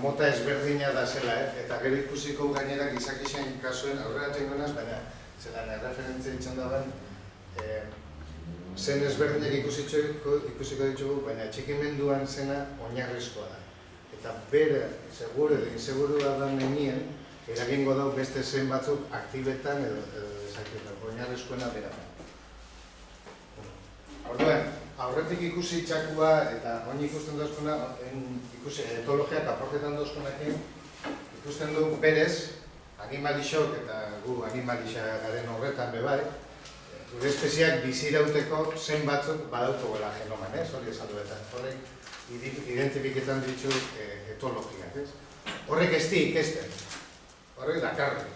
Mota ezberdina da zela, eta gero ikusiko gainera gizakixen kasuen aurrera tengonaz, baina zelan erreferentzia itxan dagoen zen ezberdinak ikusiko ditugu, baina txikimenduan zena oinarrizkoa da. Eta bere, seguru edo insegurua da menien, eragingo dau beste zen batzuk aktibetan edo oinarrizkoena bera. Orduan, aurretik ikusi txakua eta oin ikusten dozkuna, ikusi etologiak aportetan dozkunakin, ikusten du berez, animalixok eta gu animalixa garen horretan bebai, gure espeziak bizirauteko zen batzuk badauko gela genoman, hori esan duetan. Horrek identifiketan ditu etologiak, ez? Horrek ez di ikesten, horrek dakarri.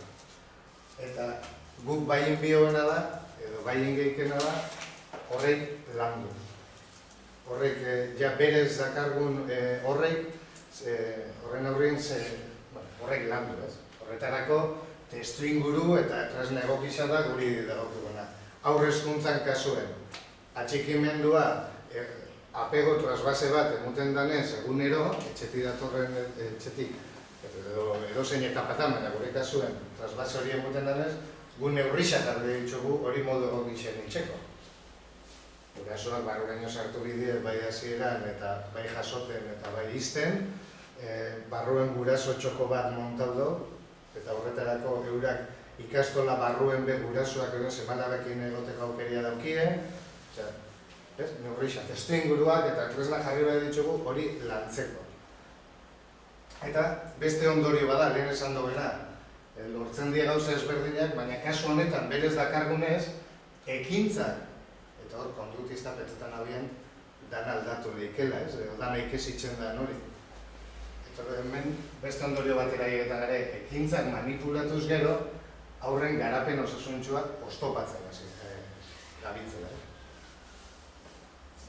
Eta guk baien bioena da, edo baien geikena da, horrek landu. Horrek, ja berez dakargun horrek, horren aurrien horrek landu, ez? Horretarako, testu inguru eta tresna egokisa da guri dagokiguna. Aurre hezkuntzan kasuen, atxikimendua, apego trasbase bat emuten danez egunero, etxetik datorren etxetik, edo zein etapatan, baina gure kasuen trasbase hori emuten danez, gu neurrixak arde ditugu hori modu egokisen itxeko. Gurasoak barruraino sartu bidea bai hasieran eta bai jasoten eta bai izten, barruen guraso txoko bat montau do, eta horretarako eurak ikastola barruen be gurasoak edo semanabekin egoteko aukeria daukien, neurrixak, testu inguruak eta tresna jarri behar ditugu hori lantzeko. Eta beste ondorio bada, lehen esan duena, lortzen die gauza ezberdinak, baina kasu honetan berez dakargunez, ekintzak, eta hor kondutista petzetan abien, dan aldatu lehikela, dan ikesitzen da hori. Eta hemen beste ondorio batera eta gare, ekintzak manipulatuz gero, aurren garapen osasuntxuak oztopatzen gabitzela.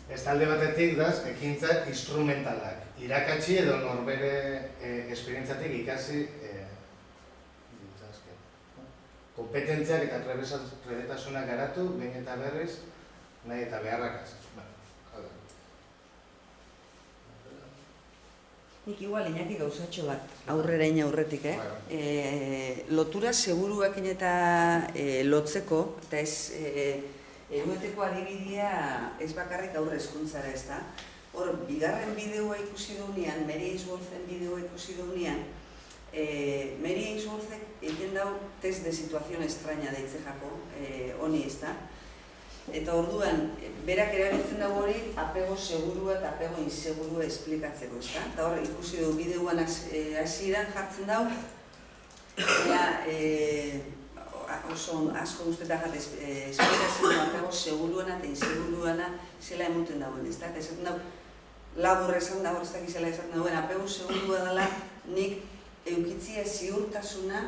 Ez talde batetik daz, ekintzak instrumentalak. Irakatsi edo norbere esperientzatik ikasi kompetentziak eta trebetasunak garatu, behin eta berriz, nahi eta beharrakaz. Nik igual Iñaki gauzatxo bat, aurrera ina aurretik, lotura seguruak eta lotzeko, eta ez erueteko adibidea ez bakarrik aurre hezkuntzara ez da. Hor, bigarren bideoa ikusi duenean, Mary Ainsworthen bideoa ikusi duenean, Mary Ainsworthek egin dau test de situación extraña deitze jako, honi ez da. Eta orduan, berak erabiltzen dago hori apego segurua eta apego insegurua esplikatzeko, ez da? Eta hor, ikusi du bideoan hasieran jartzen dau, oso asko guztetan jat esplikazioa apego seguruana eta inseguruana zela emuten dagoen, ez da? Eta esaten dau, labur esan dago, ez dakiz zela esaten dagoen, apego segurua dela nik eukitzia ziurtasuna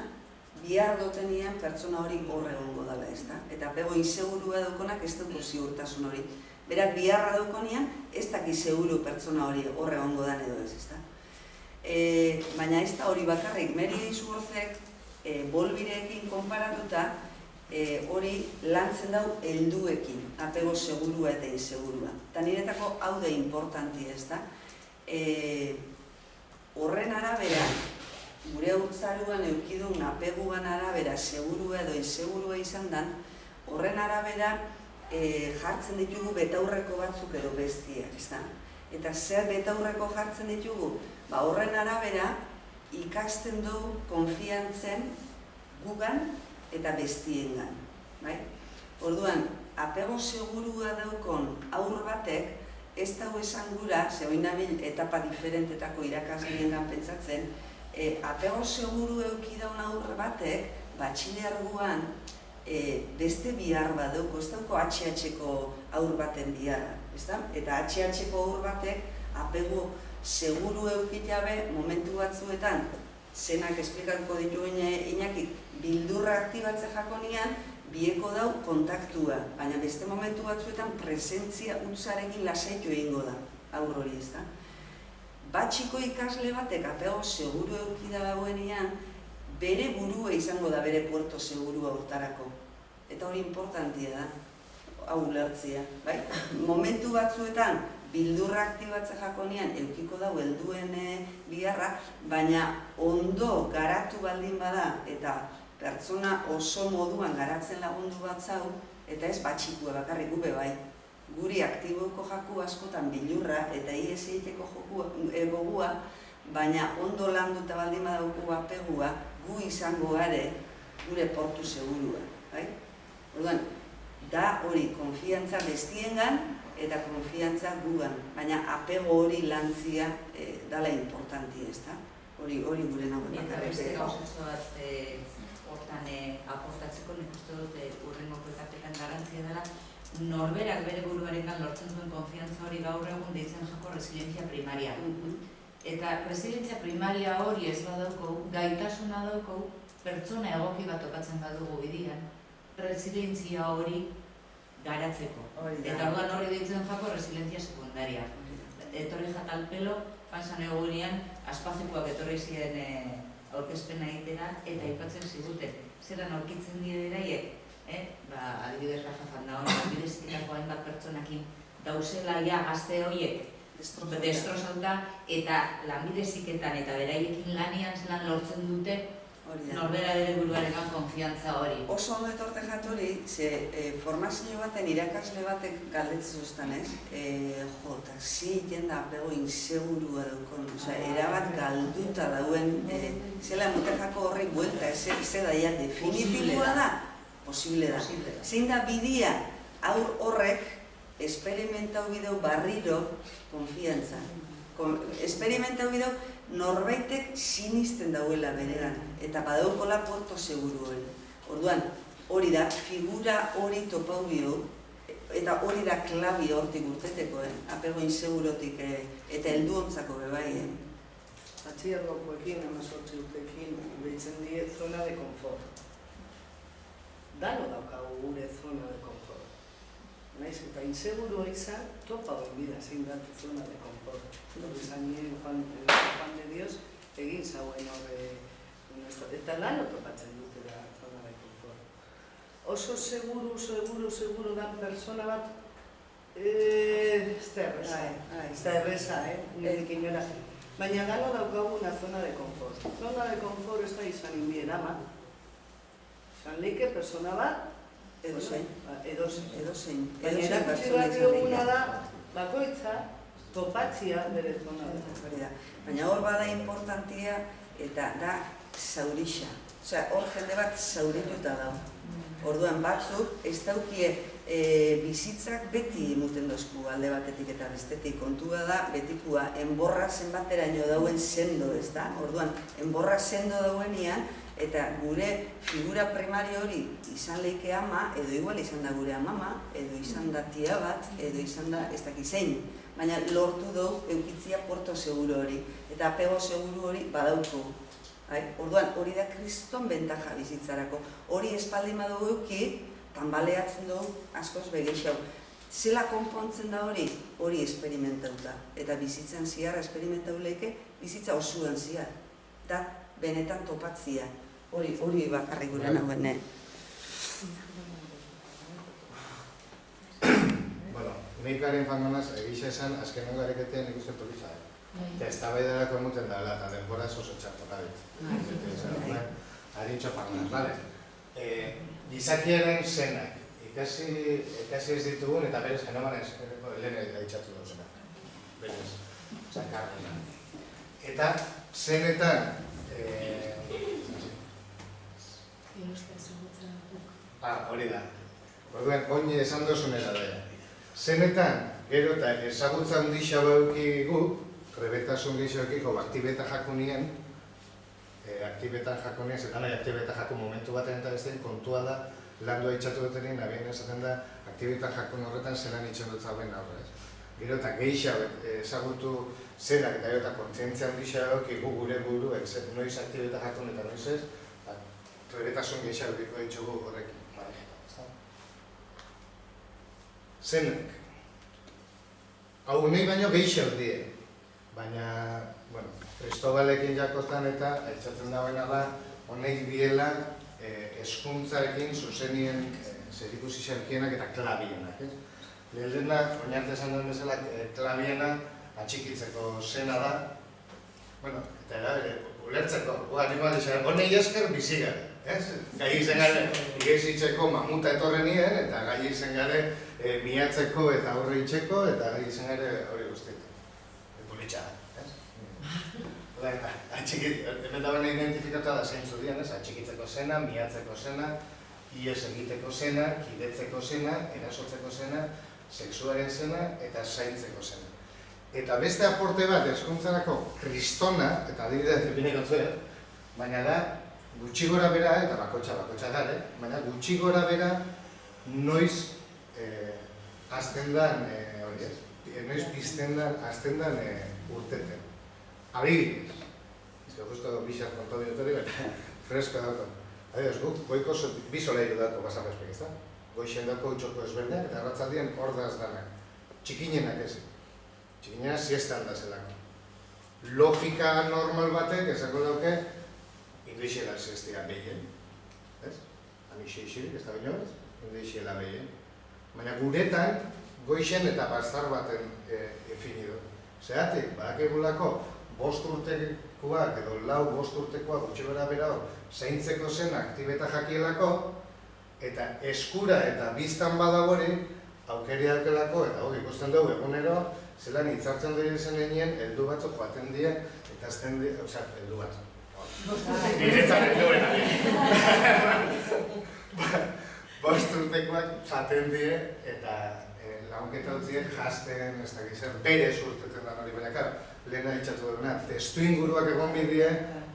bihar dotenian pertsona hori horre egongo dela, ez da? Eta apego insegurua daukonak ez duko ziurtasun hori. Berak biharra daukonian, ez daki seguru pertsona hori horre egongo dan edo ez, ez da? Baina ez da hori bakarrik, Mary Ainsworthek bolbireekin konparatuta hori lantzen dau helduekin, apego segurua eta insegurua. Eta niretako hau da importanti, ez da? Horren arabera, gure haurtzaruan eukidun apeguan arabera segurua edo insegurua izan dan, horren arabera jartzen ditugu betaurreko batzuk edo bestiak, ez da? Eta zer betaurreko jartzen ditugu? Horren arabera ikasten du konfiantzen gugan eta bestiengan. Orduan, apego segurua daukon aur batek, ez dago esan gura, ze hori nabil etapa diferentetako irakasleiengan pentsatzen, apego seguru eukidaun aur batek, batxilerguan beste bihar bat dauko, ez dauko HH-ko aur baten biharra, ez da? Eta HH-ko aur batek apego seguru eukitabe momentu batzuetan, zenak esplikatuko dituen Iñakik, bildurra aktibatzen jakonian, bieko dau kontaktua, baina beste momentu batzuetan presentzia utzarekin lasaitu egingo da, aur hori, ez da? Batxiko ikasle batek apego seguru eukida dagoenean, bere burua izango da bere puerto segurua hortarako. Eta hori importantia da, hau ulertzea. Momentu batzuetan bildurra aktibatzen jakonean eukiko dau helduen biharra, baina ondo garatu baldin bada eta pertsona oso moduan garatzen lagundu bat zau, eta ez batxikua bakarrik gube bai. Guri aktiboko jaku askotan bilurra eta ies egiteko gogua, baina ondo landuta baldin badauku apegua, gu izango gare gure portu segurua. Orduan, da hori konfiantza bestiengan eta konfiantza gugan, baina apego hori lantzia dala importanti, ez da? Hori gure nagoen. Eta beste gauzatzo bat hortan aportatzeko nik uste dut urrengoko etapetan garantzia dela, norberak bere buruarengan lortzen duen konfiantza hori gaur egun deitzen jako resilientzia primaria. Eta resilientzia primaria hori ez badauko, gaitasuna dauko, pertsona egoki bat tokatzen badugu bidian, resilientzia hori garatzeko. Eta orduan horri deitzen jako resilientzia sekundaria. Etorri jatalpelo, pasan egunean, aspazikoak etorri ziren aurkezpena egitera eta aipatzen ziguten. Zeran aurkitzen die beraiek, adibidez Rafa Zandaon, adibideziketako hainbat pertsonakin dauzela ja gazte horiek destrozauta eta lanbideziketan eta beraiekin lanian zelan lortzen dute norbera bere buruarekan konfiantza hori. Oso ondo etorte jatori, formazio baten irakasle batek galdetzen zuztan, ez? Zi jenda apego insegurua daukon, erabat galduta dauen, zela mutajako horri buelta, ez da ja definitiboa da, posible da. Zein da bidia aur horrek esperimentau bideu barriro konfiantza. Esperimentau bideu norbaitek sinisten dauela beregan, eta badaukola porto seguru hori. Orduan, hori da, figura hori topau bio, eta hori da klabi hortik urteteko, apego insegurotik eta helduontzako bebai. Batxilergokoekin, 18 urtekin, behitzen die zona de confort. Dano daukagu gure zona de confort. Naiz eta inseguro izan, topa bida zein datu zona de confort. Izan nire Juan de Dios egin zauen horre, eta lano topatzen dute da zona de confort. Oso seguro dan persona bat, ez da erreza, nirekin inora. Baina gano daukagu una zona de confort. Zona de confort ez da izan inbien ama. Izan leike persona bat, edozein. Baina erakutsi bat dioguna da, bakoitza, topatzia bere zona de confort. Baina hor bada importantia eta da zaurixa. Hor jende bat zaurituta dago. Orduan batzuk ez daukie bizitzak beti emuten dozku alde batetik eta bestetik. Kontua da, betikua, enborra zenbateraino dauen sendo, ez da? Orduan, enborra sendo dauenean, eta gure figura primario hori izan leike ama, edo igual izan da gure amama, edo izan da tia bat, edo izan da ez dakizein. Baina lortu dugu eukitzia porto seguro hori, eta apego seguro hori badauko. Orduan, hori da kriston bentaja bizitzarako. Hori espaldin badugu euki, tanbaleatzen dugu askoz begeixau. Zela konpontzen da hori? Hori esperimentauta. Eta bizitzen ziar esperimentau leike, bizitza osuan ziar. Eta benetan topatzia. Hori bakarrik gure nagoen. Bueno, nik garen fangonaz, egisa esan, azkenengo areketean ikusten polizia. Eta ez da baidarako emuten dela, eta denbora oso txartu gabe. Harintxo fangonaz, bale? Gizakiaren zenak, ikasi ez ditugun eta berez genomanez, lehen gaitxatu dauzena. Berez, zakarrena. Eta zenetan, hori da. Orduan, oin esan dozunera da. Zenetan, gero eta ezagutza hundixo bauki gu, trebetasun gizokiko aktibeta jakunien, aktibetan jakunien, zetan nahi aktibetan jakun momentu baten eta bestein kontua da, landu haitxatu dutenin, abien esaten da, aktibetan jakun horretan zelan itxen dut zauen aurrez. Gero eta geisha ezagutu zenak eta gero eta kontzientzia hundixo bauki gu gure buru, noiz aktibetan jakun eta noiz ez, trebetasun geisha biko ditzugu horrekin. Zenak. Hau nahi baino gehiago die, baina, bueno, Cristobalekin jakotan eta aitzatzen dagoena da, honek biela hezkuntzarekin zuzenien zerikusi xerkienak eta klabienak, ez? Lehena, oinarte esan duen bezala, klabiena atxikitzeko zena da. Bueno, eta era, ulertzeko, animalizaren, honei esker bizi gara, ez? Gai izen gare, igezitzeko mamuta etorren nien, eta gai izen gare miatzeko eta aurre itxeko, eta gai izen gare hori guztietu. Politxa da, ez? Hemen da bena identifikatu da zeintzu dian, ez? Atxikitzeko zena, miatzeko zena, ies egiteko zena, kidetzeko zena, erasotzeko zena, sexuaren zena eta zaintzeko zena. Eta beste aporte bat hezkuntzarako kristona, eta adibidez ipiniko zuen, baina da gutxi gora bera, eta bakotxa gare, baina gutxi gora bera noiz hasten dan, hori ez, noiz pizten dan, hasten dan urteten. Adibidez, ez que justo bixar kontu diotori, baina fresko dago. Adibidez, guk goiko bi solairu dako basarrezpek, ez da? Goixen dako utxoko ezberdinak, eta arratzaldien ordaz danak. Txikinenak ez. Txikinena siestan da zelako. Logika normal batek esango dauke induixela siestia behien. Ez? Amixe isirik, ez da baino ez? Induixela behien. Baina guretan, goixen eta bastar baten efinido. Zeratik, badakegulako, 5 urtekoak edo 5 urtekoak gutxi bera bera zaintzeko zen aktibeta jakielako, eta eskura eta biztan badagori, aukeriakelako, eta hori ikusten dugu egunero, zelan hitzartzen dira zen egin, heldu batzuk joaten dira, eta azten dira, osea, heldu batzuk. Niretzat heldu 5 urtekoak jaten dira, eta launketa utziek jasten, ez da gizar, berez urteten da hori, baina kar, lehena ditxatu duguna, testu inguruak egon bidie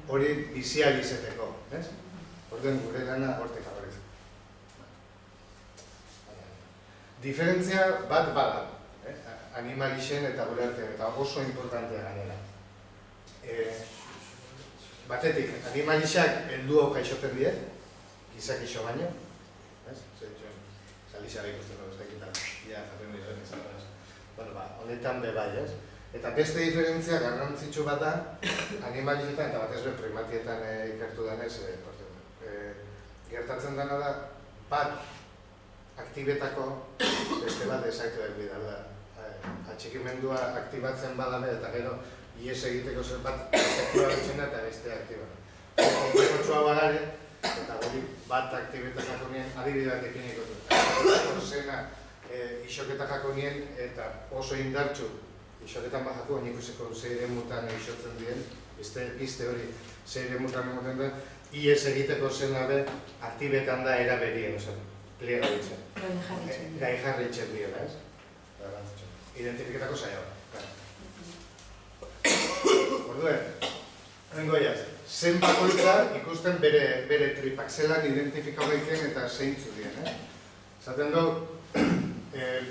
hori bizial izeteko, ez? Orden gure lana hortik favoritzen. Diferentzia bat bada, animalixen eta gure artean, eta oso importantea gainera. Batetik, animalixak heldu hau jaixoten die, gizak iso baino, ez? Salixara ikusten dugu, ez da ekitan, ja, jaten dira, ez? Bueno, honetan bebai, ez? Eta beste diferentzia garrantzitsu bat da, animalixetan eta batez be primatietan ikertu denez, gertatzen dena da, bat aktibetako beste bat ezaitu den bidea da. Atxikimendua aktibatzen badabe eta gero ies egiteko zer bat aktiba betxena eta beste aktiba. Komplekotxoa bagare, eta hori bat aktibeta jako nien adibideak epiniko du. Zena isoketa jako nien eta oso indartxu isoketan bajako, nik useko zeire mutan isotzen diren, izte hori zeire mutan emoten den, ies egiteko zena be aktibetan da era berien, pliega ditzen. Gai jarritzen diela, ez? Identifiketako zaila. Orduen, hengoiaz, zen bakoitza ikusten bere tripak, zelan identifikau gaiken eta zeintzu dien. Zaten du,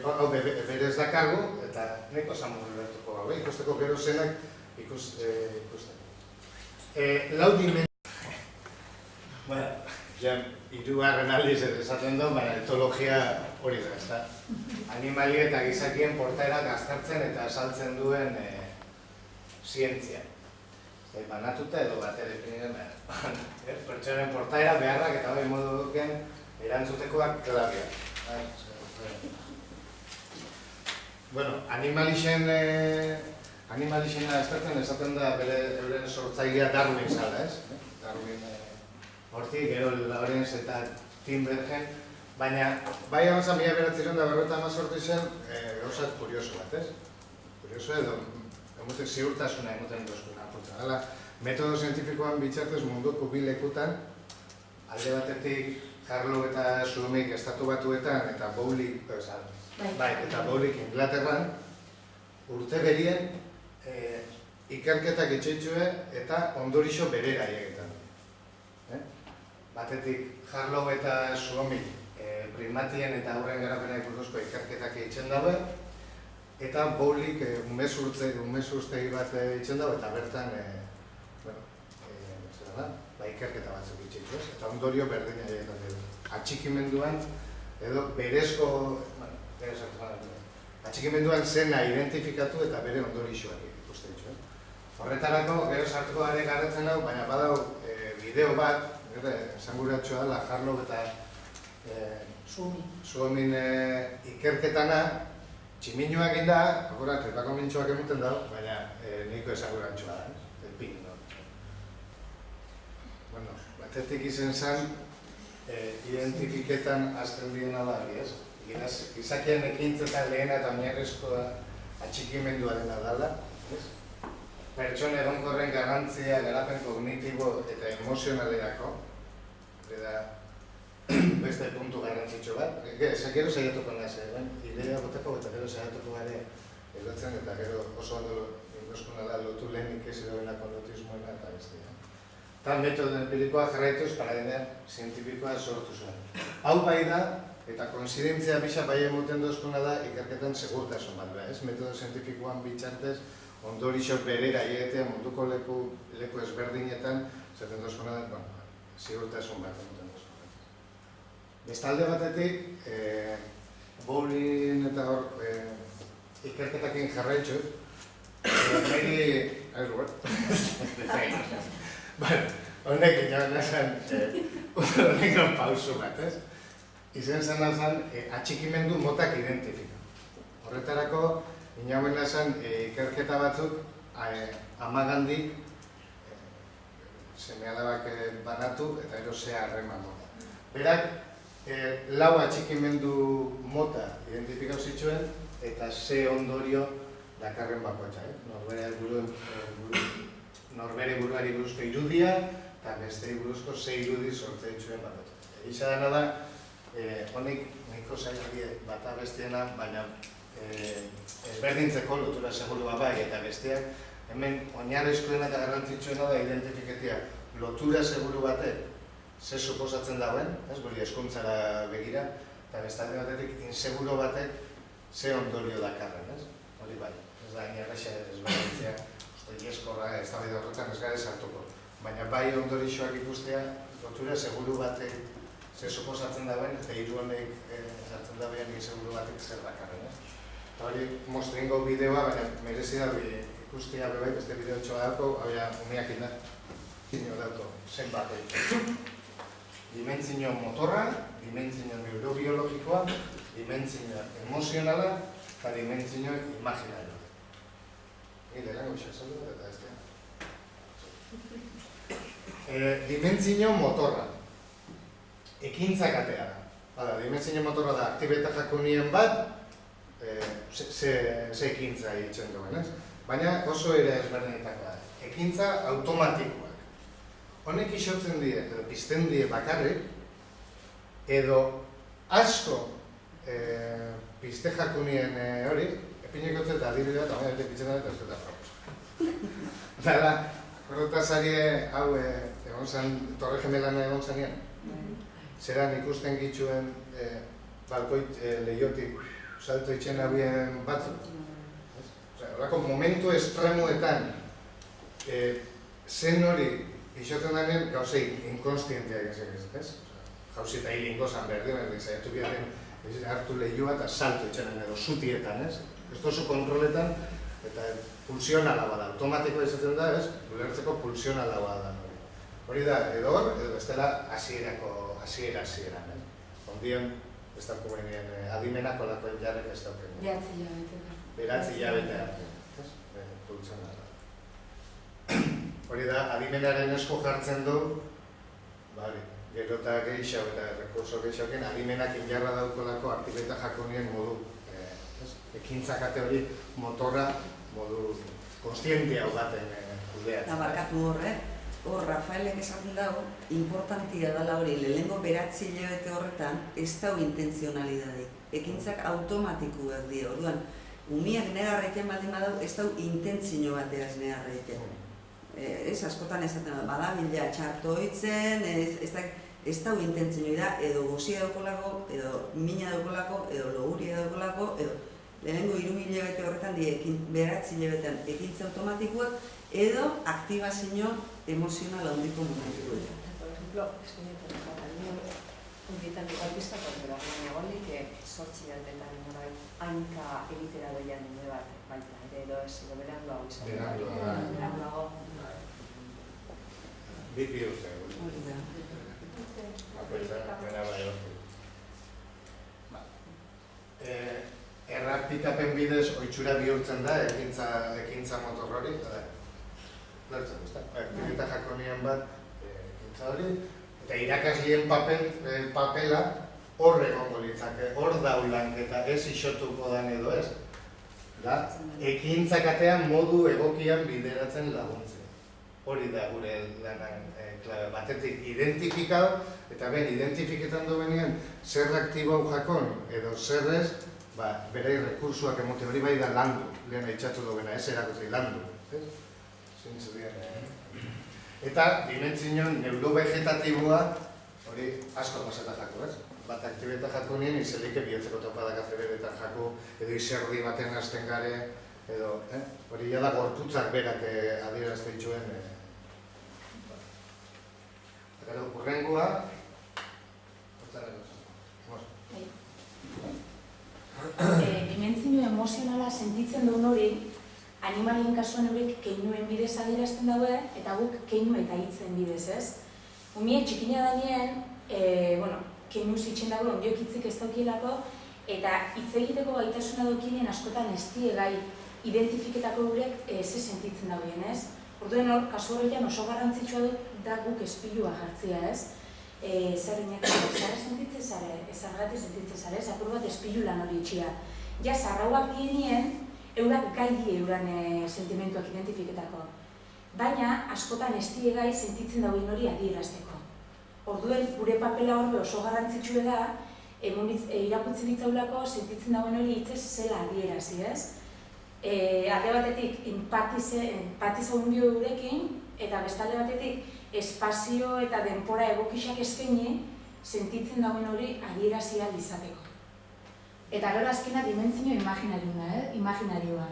hau berez dakargu, eta neko zamur bertuko gau, ikusteko gero zenak ikusten. Lau dimentsio. Bueno, hirugarren aldiz esaten du, baina etologia hori da, ezta? Animali eta gizakien portaerak aztertzen eta esaltzen duen zientzia. Banatuta edo batera definitzen behar. Pertsonen portaera beharrak eta hori modu duken erantzutekoak klabia. Bueno, animalixena aztertzen esaten da bere sortzailea Darwin zala, ez? Darwin hortik, gero Lawrence eta Tim Bergen, baina bai abazan 1958 zen gauzat kurioso bat, ez? Kurioso edo, emotek ziurtasuna emoten duzkuna. Hala, metodo zientifikoan bitxartez munduko bi lekutan, alde batetik Harlow eta Suomik estatu batuetan eta Bowlik, eta Bowlik Inglaterran, urte berien ikerketak etxeitxue eta ondorixo berera egetan. Batetik Harlow eta Suomik primatien eta aurren garapenak buruzko ikerketak eitzen daue, eta Bowlik umezurtegi bat eitzen daue, eta bertan ikerketa batzuk itxeitu, eta ondorio berdina egiten dugu. Atxikimenduan, edo berezko, atxikimenduan zena identifikatu eta bere ondorixoak ikusten ditu. Horretarako, gero sartuko gare garatzen hau, baina badau bideo bat, esanguratxoa dela Harlow eta Suomin ikerketana, Tximinoa egin da, agora, trepako mintxoak emuten dago, baina nahiko esagurantxoa da, elpin, no? Bueno, batetik izen zen, identifiketan azten diena da, ez? Gizakien ekintzetan lehena eta oinarrizkoa atxikimenduaren adala, ez? Pertsona egonkorren garrantzia, garapen kognitibo eta emozionalerako, eta beste puntu garrantzitsu bat. Gero saiatuko naz, idea boteko eta gero saiatuko gare edotzen eta gero oso ondo ikuskuna da lotu lehenik ez edo benako notismoena eta bestia. Eta metodo empirikoa jarraituz paradigma zientifikoa sortu zuen. Hau bai da, eta konsidentzia bisa bai emoten dozkuna da ikerketan segurtasun bat da, ez? Metodo zientifikoan bitxartez ondorixok berera egitea munduko leku ezberdinetan zaten dozkuna da, segurtasun bat emoten dozkuna. Bestalde batetik, bowling eta hor ikerketakin jarraitxuz, honek inoan esan horrengo pausu bat, ez? Izen zen alzan atxikimendu motak identifika. Horretarako, inoan esan ikerketa batzuk amagandik seme-alabak banatu eta erosea harreman mota. Berak, lau atxikimendu mota identifikau zituen eta ze ondorio dakarren bakoitza. Norbere buruari buruzko irudia eta beste buruzko ze irudi sortzen dituen bakoitza. Egisa dena da, honek nahiko zailari bata bestiena, baina ezberdintzeko lotura segurua bai eta besteak, hemen oinarrizkoena eta garrantzitsuena da identifikatia lotura seguru batek ze suposatzen dauen, guri hezkuntzara begira, eta bestalde batetik inseguro batek ze ondorio dakarren, hori bai. Ez da, inerrexa ezberdintzea, ieskorra, ez da bide horretan ez gara sartuko. Baina bai ondorixoak ikustea, lotura seguru batek ze suposatzen dauen, eta hiru honek sartzen dauen inseguro batek zer dakarren. Eta hori mostrengo bideoa, baina merezi da ikustea bebai, beste bideo txoa dauko, hau umeak indar. Zino dauko, zenbat dimentsio motorra, dimentsio neurobiologikoa, dimentsio emozionala eta dimentsio imaginarioa. Lehenengo esaldu bat eta bestea. Dimentsio motorra. Ekintzak atea da. Bada, dimentsio motorra da aktibeta jakunien bat, ze ekintza egiten duen, ez? Baina oso ere ezberdinetako da. Ekintza automatikoak. Honek isotzen die, edo pizten die bakarrik, edo asko pizte jakunien hori, epineko eta adibidea eta baina pitzen da eta ez dut aproposa. Dala, akordotazari hau egon zen, Torre Gemelan egon zenean, zeran ikusten gitxuen balkoit lehiotik salto itxen abien batzuk. Horako momentu estremuetan zen hori isotzen denean gauzei inkonstientia egin ez? Jauzi eta hilingo zan berdin, zaitu biaren hartu lehioa eta salto itxenen edo zutietan, ez? Ez dozu kontroletan eta pulsionala bada, automatikoa izaten da, ez? Ulertzeko pulsionala bada hori. Hori da, edo hor, edo bestela hasieran, ez? Ondion, ez dauko benien adimenako lako jarrek ez dauken. Beratzi hilabete arte, ez? Pulsionala. Hori da, adimenaren esko jartzen du, gero eta gehiago eta rekurso gehiagoen adimenak injarra daukolako aktibeta jakonien modu. Ekintzakate hori motorra modu konstientia hau baten kudeatzen. Eta barkatu hor Rafaelek esaten dago, importantia dela hori, lehenengo beratzi hilabete horretan ez dau intenzionalidadik. Ekintzak automatikuak dira, orduan, umiak negarra egiten baldin badau, ez dau intentzio bateaz negarra egiten. Ez askotan esaten da, badabila txartoitzen, ez dau intentzio da, edo gozia daukolako, edo mina daukolako, edo loguria daukolako, edo lehenengo 3 hilabete horretan beratzi hilabetean ekintza automatikoak, edo aktibazio emozional handiko momentu. Por ejemplo, eskunetan Unbietan igualpista kontra, baina golik sortzi aldetan inorai hainka egitera doian nire bat baita, edo ez, edo beranduago izan. Beranduago. Bi urte. Hori da. errapikapen bidez ohitura bihurtzen da ekintza motor hori, lertzen, ez da? Aktibita jakonian bat ekintza hori, eta irakasleen papela hor egongo litzake, hor daulanketa ez isotuko dan edo ez. Da, ekintzakatean modu egokian bideratzen laguntzea. Hori da gure lanan klabe. Batetik identifikau, eta ben, identifiketan duenean zer aktibau jakon edo zerrez, bere rekursuak emote hori bai da landu, lehen eitxatu duena, ez erakutzi, landu. Zintzu dian. Eta, dimentsinon, neurovegetatiboa, hori asko pasata jako, ez? Bat aktibeta jako nien, izelike bihotzeko topadak azeberetan jako, edo izerdi baten hasten gare, edo, hori jada gorputzak berak adierazte dituen. Gero, urrengoa, dimentsio emozionala sentitzen duen hori, animalien kasuan horiek keinuen bidez adierazten daue, eta guk keinu eta hitzen bidez, ez? Umie txikina danien, keinu zitzen dago ondiok hitzik ez daukielako, eta hitz egiteko gaitasuna daukinen askotan ez gai identifiketako gurek ze sentitzen dagoen, ez? Orduen hor, kasu horretan oso garrantzitsua da guk espilua jartzea, ez? Zerrinak, zara sentitzen zare, ezargati sentitzen zare, ez? Apur bat espilu lan hori itxia. Ja, zarrauak dienien, eurak gai die euran sentimentuak identifiketako. Baina, askotan ez gai sentitzen dagoen hori adierazteko. Orduen, gure papela horbe oso garrantzitsua da, irakurtzen ditzaulako sentitzen dagoen hori hitzez zela adierazi, ez? Alde batetik, empatiza hundio gurekin, eta bestalde batetik, espazio eta denpora egokixak eskaini, sentitzen dagoen hori adierazi ahal izateko. Eta gero azkena dimentsio imaginarioa.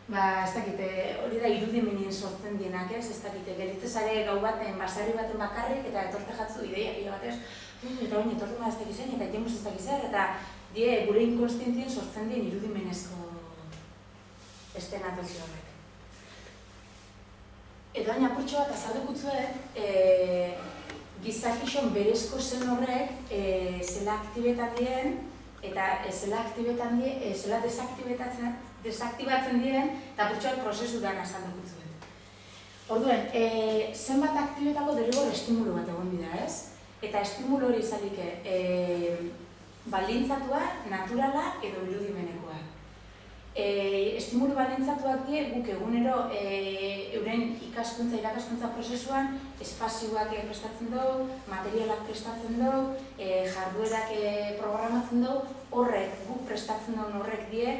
Ez dakite, hori da irudimenien sortzen dienak, ez dakite, geritzezare gau baten, basarri baten bakarrik, eta etorte jatzu ideia pila batez, eta hori etorte ma ez dakizen, eta jemuz ez dakizer, eta gure inkonstientien sortzen dien irudimenezko estenatozio horrek. Edo hain apurtxo bat azaldekutzue, gizakixon berezko zen horrek zela aktibetan dien, eta zela desaktibatzen diren, eta apurtxoak prozesu gana azaldekutzue. Orduen, zenbat aktibetako derrigor estimulu bat egon bida, ez? Eta estimulu hori izalike baldintzatua, naturala edo irudimenekoa. Estimulu baldintzatuak die guk egunero euren ikaskuntza, irakaskuntza prozesuan espazioak prestatzen dugu, materialak prestatzen dugu, jarduerak programatzen dugu, horrek, guk prestatzen dugun horrek die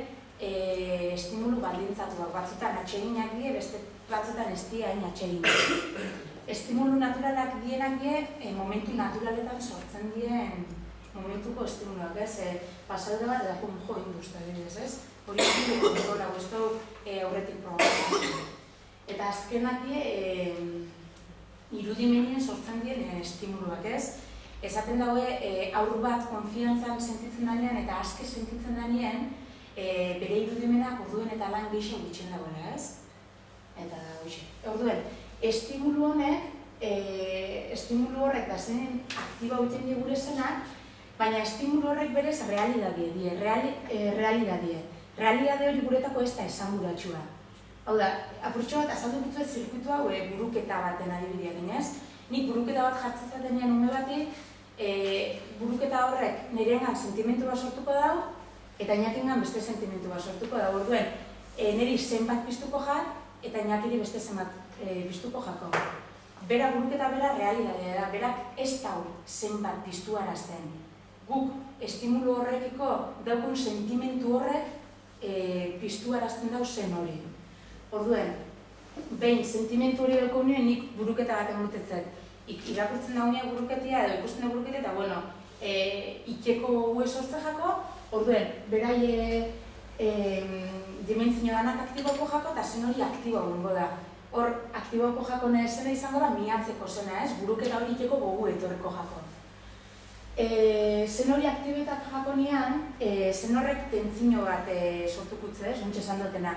estimulu baldintzatuak. Batzutan atseginak die, beste batzutan ez die hain atseginak. Estimulu naturalak dienak die, momentu naturaletan sortzen dien momentuko estimuluak, ez? Pasalde bat edako jo induzta dira, ez? Hori kontrola, ez du aurretik programatzen. Eta azkenak die, irudimenien sortzen dien estimuluak, ez? Esaten daue, aur bat konfiantzan sentitzen danean eta aske sentitzen danean, bere irudimenak orduen eta lan gehixo gutxen dagoela, ez? Eta hoxe. Orduen, estimulu honek, estimulu horrek da zen aktiba egiten die gure zenak, baina estimulu horrek berez realidadie die, realidadie. Realidade hori guretako ez da esanguratsua. Hau da, apurtxo bat azaldu gutzuet zirkuitu hau buruketa baten adibidea ginez. Nik buruketa bat jartzen denean ume bati, buruketa horrek nirean sentimentu bat sortuko dau, eta inakingan beste sentimentu bat sortuko dau. Orduen, niri zenbat piztuko jar, eta inakiri beste zenbat piztuko jako. Bera buruketa bera realidadea da, berak ez dau zenbat piztu arazten. Guk estimulu horrekiko daukun sentimentu horrek piztu arazten dau zen hori. Orduen, behin sentimentu hori daukunien nik buruketa bat emutetzet. Irakurtzen daunia buruketia edo ikusten da buruketia eta bueno, ikeko gue sortza jako, orduen, berai dimentsio danak aktiboko jako eta zen hori aktibo egongo da. Hor, aktiboko jako zena izango da miatzeko zena, ez? Buruketa hori ikeko gogu etorreko jako. Zen hori aktibetak jakonean, zen horrek tentzino bat sortukutze, zontxe esan dutena.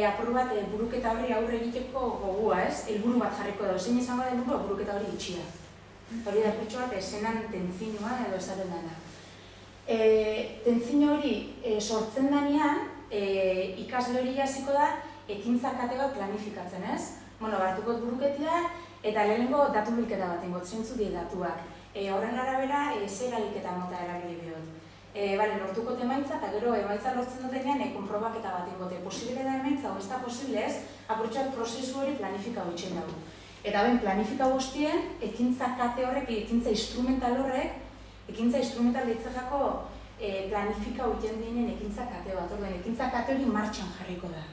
Apur bat buruketa horri aurre egiteko gogua, ez? Helburu bat jarriko da, zein izango da buruketa hori itxia. Hori da pertsu bat zenan tentzinoa edo esaren dana. Tentzin hori sortzen danean, ikasle hori jasiko da ekintza kate bat planifikatzen, ez? Hartuko buruketia eta lehenengo datu bilketa bat ingot, zeintzu die datuak. Horren arabera, zer eragiketa mota erabili bihot. Lortuko emaitza eta gero emaitza lortzen dutenean konprobaketa bat ingote. Posible da emaitza, o ez da posible ez, apurtxat prozesu hori planifika hutsen dago. Eta ben planifika guztien, ekintza kate horrek, ekintza instrumental horrek, ekintza instrumental ditzakako planifika hutsen dienen ekintza kate bat. Orduen, ekintza kate hori martxan jarriko da.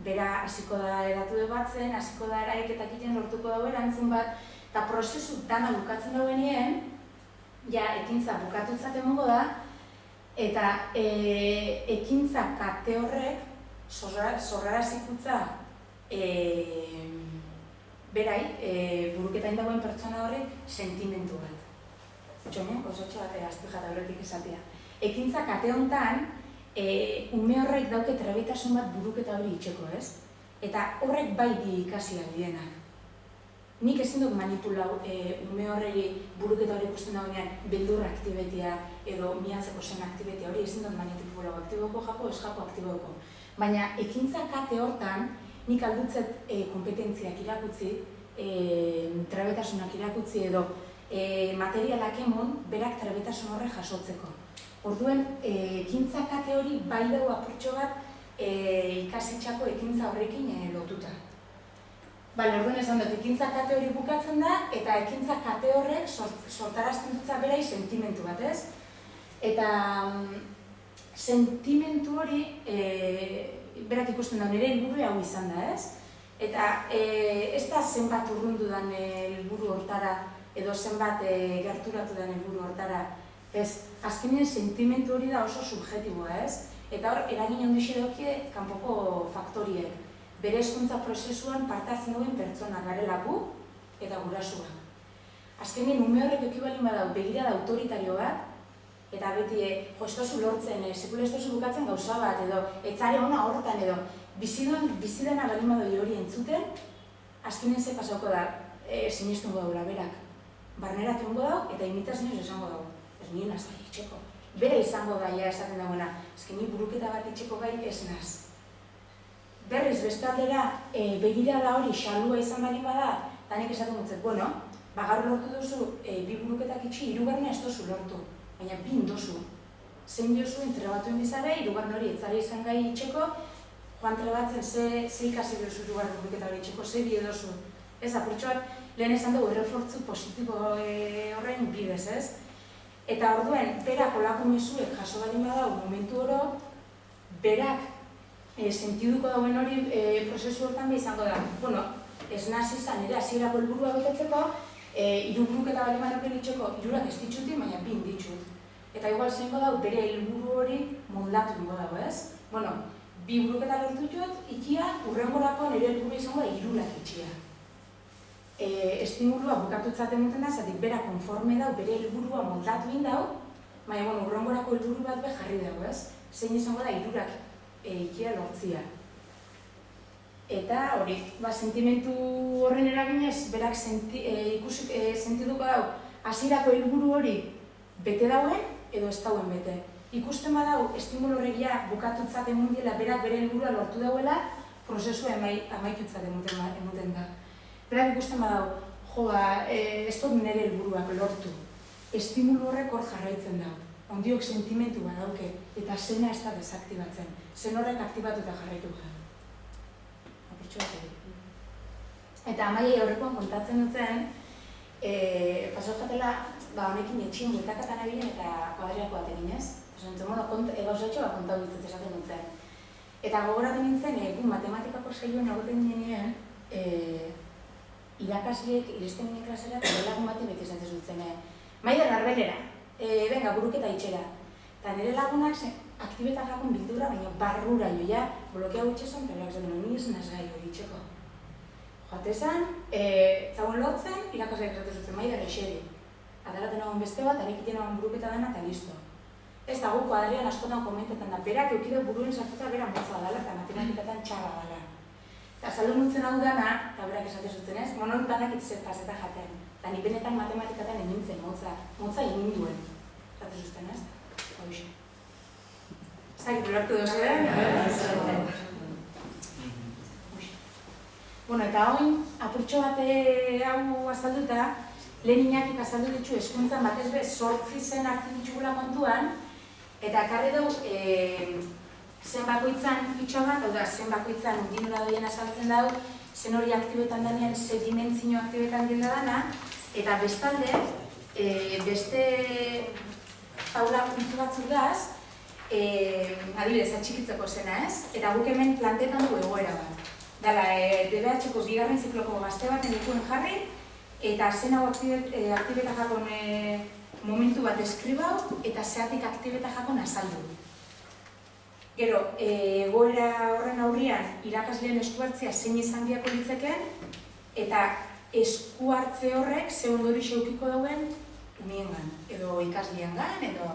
Bera, hasiko da edatu batzen, hasiko da eraiketak egiten lortuko dago erantzun bat, eta prozesu dana bukatzen dauenien, ja, ekintza bukatutzat emongo da, eta ekintza kate horrek, zorrarazikutza berai, buruketain dagoen pertsona horrek sentimentu bat. Txonen, osotxo bat aztu jata horretik esatea. Ekintza kate hontan, ume horrek dauke trebetasun bat buruketa hori itxeko, ez? Eta horrek bai di ikasi aldienak. Nik ezin dut manipulau ume horregi buruketa hori ikusten dagoenean beldur aktibetia edo miatzeko zen aktibetia hori ezin dut manipulau aktiboko jako, ez jako aktiboko. Baina ekintza kate hortan nik aldutzet kompetentziak irakutzi, trebetasunak irakutzi edo materialak emon berak trebetasun horre jasotzeko. Orduen, ekintza kate hori bai dago apurtxo bat ikasitxako ekintza horrekin lotuta. Orduen esan dut, ekintza kate hori bukatzen da, eta ekintza kate horrek sortarazten dutza berai sentimentu bat, ez? Eta sentimentu hori, berak ikusten da, nire helburu hau izan da, ez? Eta ez da zenbat urrundu den helburu hortara, edo zenbat gerturatu den helburu hortara, ez, azkenean sentimentu hori da oso subjetiboa, ez? Eta hor, eragin handixe daukie kanpoko faktoriek. Bere hezkuntza prozesuan parte hartzen duen pertsona garelaku eta gurasua. Azkenean, ume horrek ekibalin badau begira da autoritario bat, eta beti, ez tozu lortzen, sekula ez tozu bukatzen gauza bat, edo etzare ona horretan, edo bizidena balin badoi hori entzuten, azkenean ze pasauko da, sinestungo daula berak. Barnerak egongo dau eta imitazioz esango dau. Ez nien azkai itxeko. Bera izango da, ja esaten dagoena, ezkeni buruketa bat itxeko gai ez naz. Berriz, beste aldera, begira da hori xalua izan bali bada, eta nik esaten dutzet, gaur lortu duzu, bi buruketak itxi, hirugarrena ez dozu lortu, baina bi indozu. Zein diozu, entrebatuen bizabe, hirugarren hori etzari izan gai itxeko, joan trebatzen ze ikasi duzu hirugarren buruketa hori itxeko, ze bi edozu. Ez, apurtxoak, lehen esan dugu, errefortzu positibo horrein bidez, ez? Eta orduen, berak olako mezuek jaso bali badau momentu oro, berak sentiduko dauen hori prozesu hortan izango da. Ez naz izan, ere hasierako helburua betetzeko, hiru buruketa bali manok itxeko, hirurak ez ditzuti, baina bin ditut. Eta igual zeingo dau, bere helburu hori moldatu ingo dago, ez? Bi buruketa lortu jut, ikia, urrengorako nire helburu izango da hirurak itxia. Estimulua bukatutzaten duten da, zatik bera konforme dau, bere helburua moldatu indau, baina urrengorako helburu bat be jarri dago, ez? Zein izango da hirurak ikia lortzia. Eta hori, sentimentu horren eraginez, berak sentiduko dau, hasierako helburu hori bete dauen edo ez dauen bete. Ikusten badau, estimulu horregia bukatutzaten mundiela, berak bere helburua lortu dauela, prozesua amaitutzat emuten da. Berak ikusten badau, ez dut nire helburuak lortu. Estimulu horrek hor jarraitzen da. Ondiok sentimentu badauke, eta zena ez da desaktibatzen. Zen horrek aktibatuta jarraitu gara. Eta amaiei horrekoan kontatzen dutzen, pasaukatela, honekin etxien bueltakatan abilen eta kuadriako bat egin ez. Gauzatxo bat kontau ditzat esaten dutzen. Eta gogoraten nintzen, egun matematikako saioen aurten nien, irakasleek iristen ginen klasera eta lagun bati beti esaten zutzen. Maider Arbelera, venga, buruketa itxera. Eta nire lagunak aktibetak jakun bildura, baina barrura joia, blokea gutxezan, eta berak zaten, ni ez nazgai hori itxeko. Joatezan, zagun lotzen, irakasleek esaten zutzen, Maider eseri. Adaraten nagoen beste bat, arekiten nagoen buruketa dena eta listo. Ez da guko Adrian askotan komentetan da, berak eukide buruen sartuta bera motza dala eta matematikatan txarra dala. Eta saldu nutzen hau dana, eta berak esate zutzen ez, monon banak itzertaz eta jaten. Eta ni benetan matematikatan emintzen motza egin duen. Esate zuzten ez? Hoxe. Ez dakit ulertu duzuen? Bueno, eta oin, apurtxo bat hau azalduta, lehen Iñakik azaldu ditu hezkuntzan batez be 8 zen hartzen ditugula kontuan, eta ekarri dugu zen bakoitzan fitxa bat, hau da, zen bakoitzan undinura doien azaltzen dugu, zen hori aktibetan danean, ze dimentzio aktibetan dira dana, eta bestalde, beste taula puntzu batzuk daz, adibidez, atxikitzeko zena ez, eta guk hemen plantetan dugu egoera bat. Dala, DBH-ko bigarren zikloko gazte baten ikuen jarri, eta zen hau aktibeta jakon momentu bat eskribau, eta zeatik aktibeta jakon azaldu. Gero, egoera horren aurrian, irakasleen esku hartzea zein izan biako litzeken, eta esku hartze horrek ze ondori xeukiko dauen umiengan, edo ikasliengan, edo